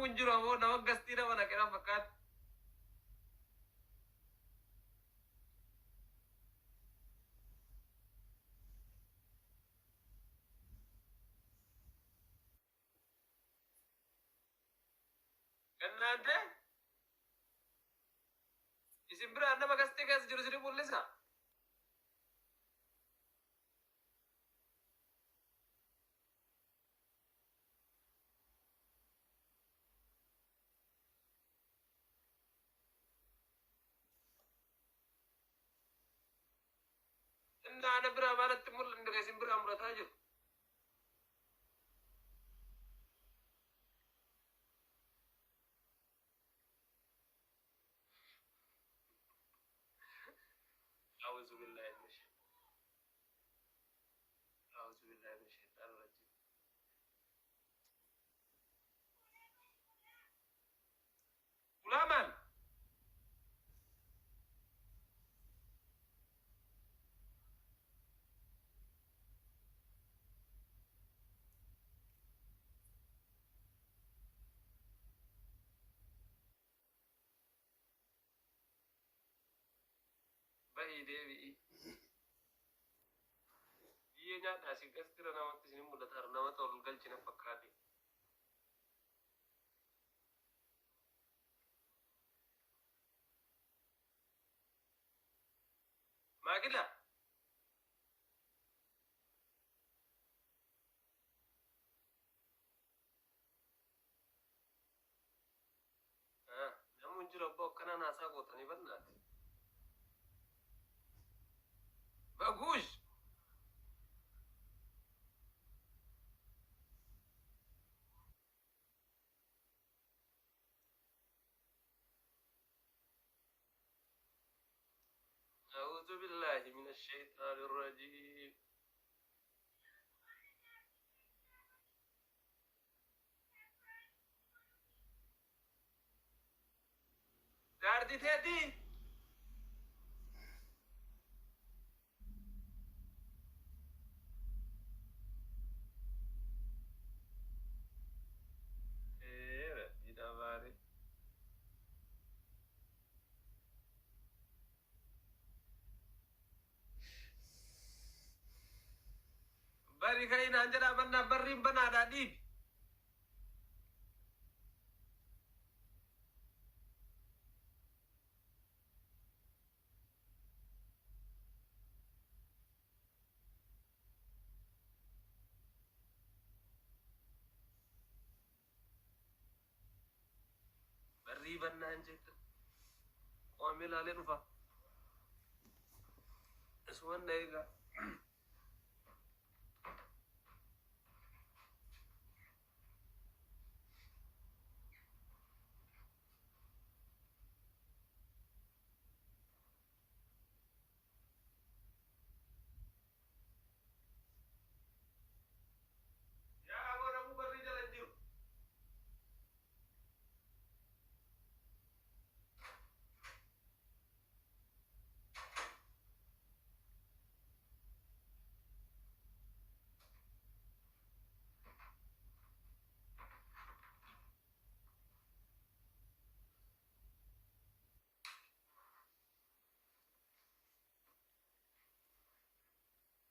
munjura mo na gasti na wala kaya fakat. Kannante isin bira nama gasti kas jiru sini mulisa. Nana bira mana timul nda isin bira amrata jiru. أعوذ بالله من الشيطان أعوذ بالله من الشيطان الرجيم غلامان bahi dewi iya nyata si gastira nama sini muda tar nama tol galchina fakati magila namun jura bok kana nasa gotani bannat bagus أعوذ بالله من الشيطان الرجيم داردي تهدي إيه إذا باري bari kain anjara banna barrim bana dadi barri banna anjet وامل على نفا اسوان دايغا يا ابو ربو بري جلن جيو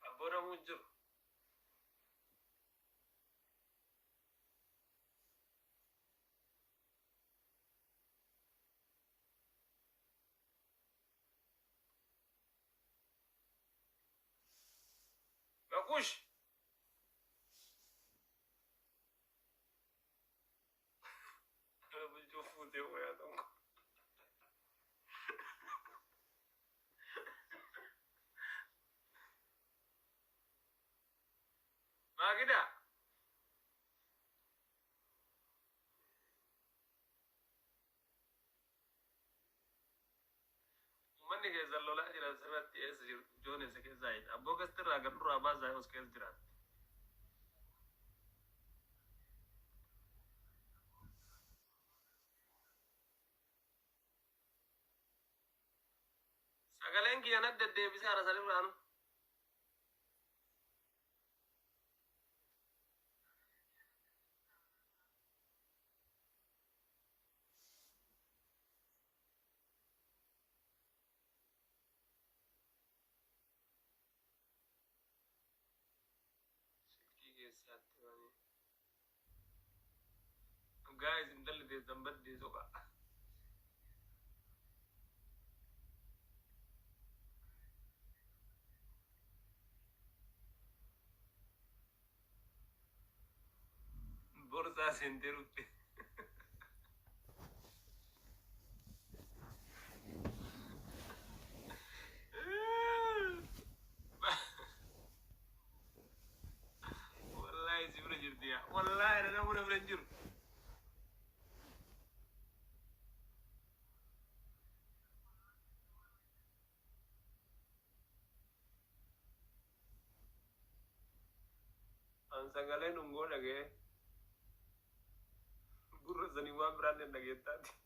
ابو ربو جيو ماكوش انا بنشوفو دي ويا دونك ما كده من ke zallo la jira sabat es jone se ke zaid abbo gastra gandura ba zai os ke jira sagalen ki anad de bisara salim ranu guys intalli teessan baddee soqa. Borsaa seentee rutte. Wallahi si bira jirti yaa. Wallahi dana muna bira jiru. An sagalee dhungoo dhagee. Gurra sanii waan biraan hin dhageettaati.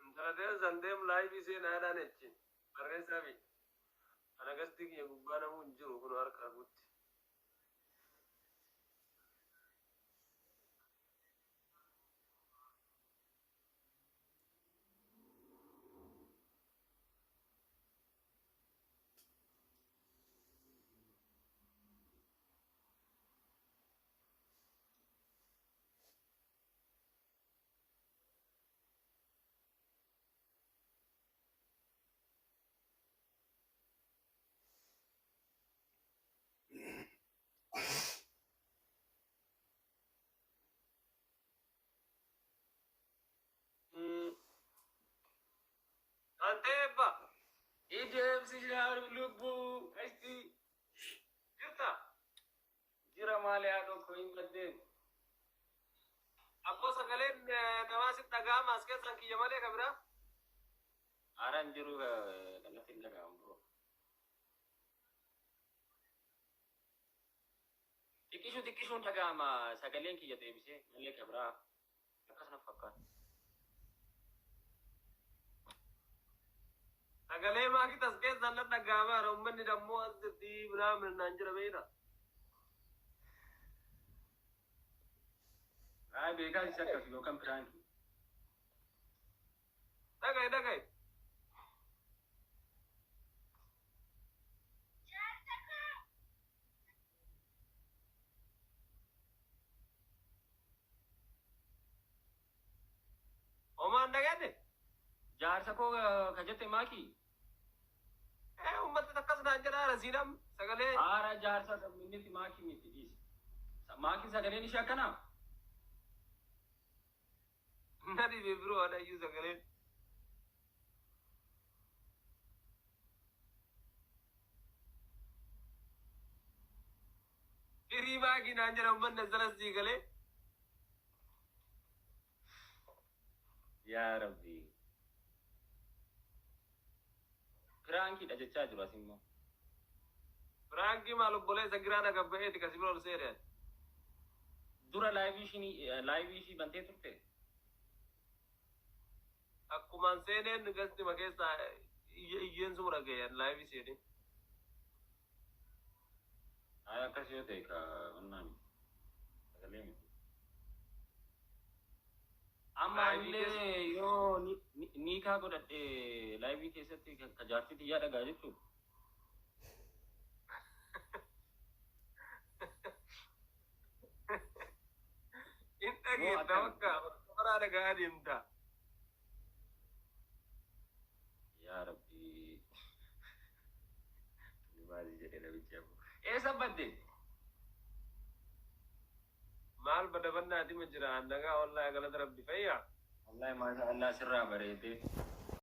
Intala teessan deem laayivii seenaa dhaan jechi. Barreessaa fi ana gastii kiyya gubbaa namuu hin jiru kun harkaa guutti. Anteppa. Ideemsi shaar lubbuu kasti. Jirta. Jira malee haa tokko hin baddeen. Abboo sagaleen namaa si dhaga'ama as keessan kiyya malee ka biraa. Aran jiru kanatti hin dhaga'amu bro. Xiqqishuun dhaga'ama sagaleen kiyya deebisee malee ka biraa akkasuma fakkaata. Sagalee maakii tas keessan na dhaga'ama uummanni dammoo as jirti biraa mirnaan jira beena. Ay beekaa isa akkasii yookaan biraanki. Dhagaye. Omaan dhagaye? Jaarsa koo ka jette maakii? Uummata takkas naan jedha rasiidham sagalee. Haara jaarsa minniti maakii miti dhiisi. Maakiin sagaleen ishee akkanaa? Na dhibe biroo adhayyuu sagaleen. Firii maakii naan jedha uummanni asalas diigalee. Yaa Rabbi. Firaankiidha jechaa jiru as immoo. Firankii maal obboleessa giraana gabbaa'eeti kasi bira ol seereen. Dura laayivii ishii bantee turte. Akkumaan seeneen gastima keessaa iyyeen sumura ga'een laayivii seenee. Ay akkas yoo ta'e ka onnaa miti. Sagalee miti. Amma illee yoo niikaa godhadhe laayivii keessatti ka jaartii xiyyaa dhagaa jechuudha. In dhageetta bakka maraa dhagaa deemta. Yaa Rabbi. Maali jedhee namichi ammoo. Eessa badde? Maal badabannaati ma jira annagaa wallahi galata rabbi fayyaa. Wallahi maasha Allah sirraa bareedee.